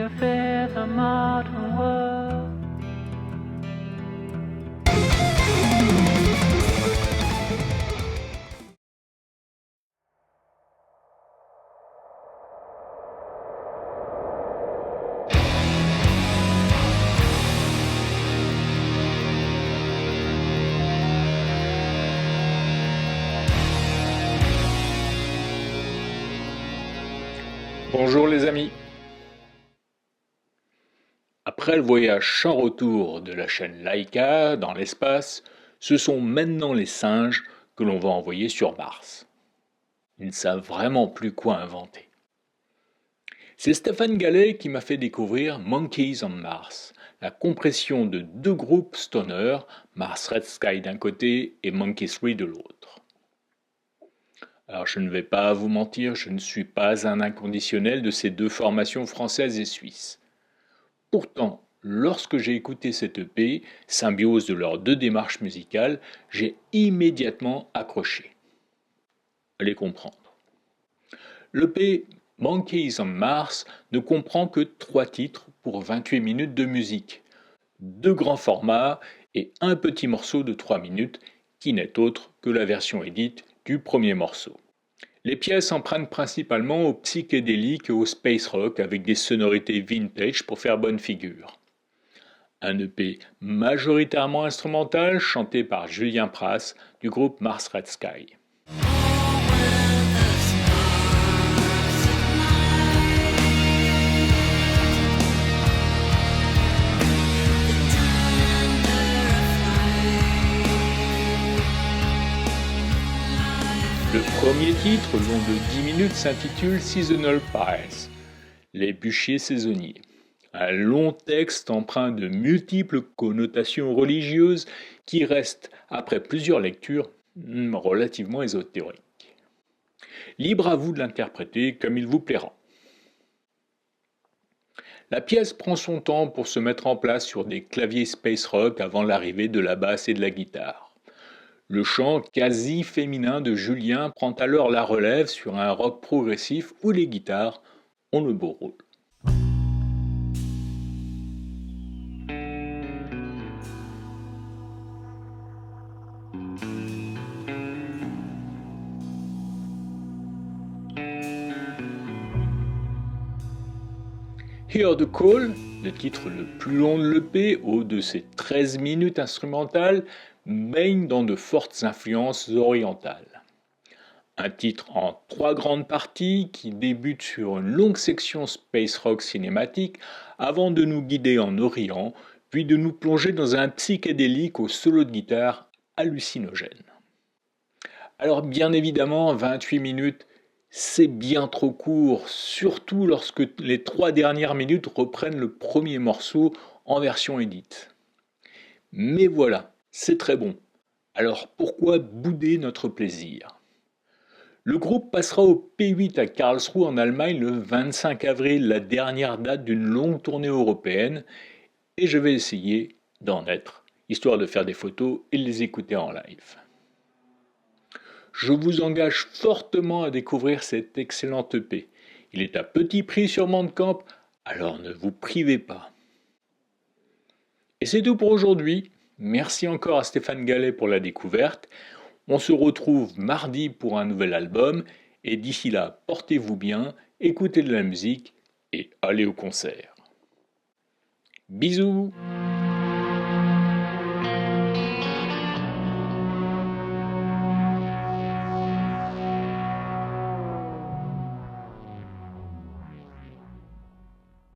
you fear the modern world? Bonjour les amis. Après le voyage sans retour de la chaîne Laika dans l'espace, ce sont maintenant les singes que l'on va envoyer sur Mars. Ils ne savent vraiment plus quoi inventer. C'est Stéphane Gallet qui m'a fait découvrir Monkeys on Mars, la compression de deux groupes stoner, Mars Red Sky d'un côté et Monkey 3 de l'autre. Alors je ne vais pas vous mentir, je ne suis pas un inconditionnel de ces deux formations françaises et suisses. Pourtant, lorsque j'ai écouté cette EP, symbiose de leurs deux démarches musicales, j'ai immédiatement accroché. Allez comprendre. L'EP Monkeys on Mars ne comprend que 3 titres pour 28 minutes de musique, 2 grands formats et un petit morceau de 3 minutes qui n'est autre que la version édite du premier morceau. Les pièces empruntent principalement au psychédélique et au space rock avec des sonorités vintage pour faire bonne figure. Un EP majoritairement instrumental chanté par Julien Pras du groupe Mars Red Sky. Le premier titre, long de 10 minutes, s'intitule Seasonal Pies, les bûchers saisonniers. Un long texte empreint de multiples connotations religieuses qui reste, après plusieurs lectures, relativement ésotérique. Libre à vous de l'interpréter comme il vous plaira. La pièce prend son temps pour se mettre en place sur des claviers space rock avant l'arrivée de la basse et de la guitare. Le chant quasi féminin de Julien prend alors la relève sur un rock progressif où les guitares ont le beau rôle. Hear the Call, le titre le plus long de l'EP, haut de ses 13 minutes instrumentales, baigne dans de fortes influences orientales. Un titre en 3 grandes parties qui débute sur une longue section space rock cinématique avant de nous guider en Orient, puis de nous plonger dans un psychédélique au solo de guitare hallucinogène. Alors bien évidemment, 28 minutes, c'est bien trop court, surtout lorsque les 3 dernières minutes reprennent le premier morceau en version édite. Mais voilà, c'est très bon. Alors pourquoi bouder notre plaisir ? Le groupe passera au P8 à Karlsruhe en Allemagne le 25 avril, la dernière date d'une longue tournée européenne, et je vais essayer d'en être, histoire de faire des photos et de les écouter en live. Je vous engage fortement à découvrir cette excellente EP. Il est à petit prix sur Bandcamp, alors ne vous privez pas. Et c'est tout pour aujourd'hui. Merci encore à Stéphane Gallet pour la découverte. On se retrouve mardi pour un nouvel album, et d'ici là, portez-vous bien, écoutez de la musique et allez au concert. Bisous!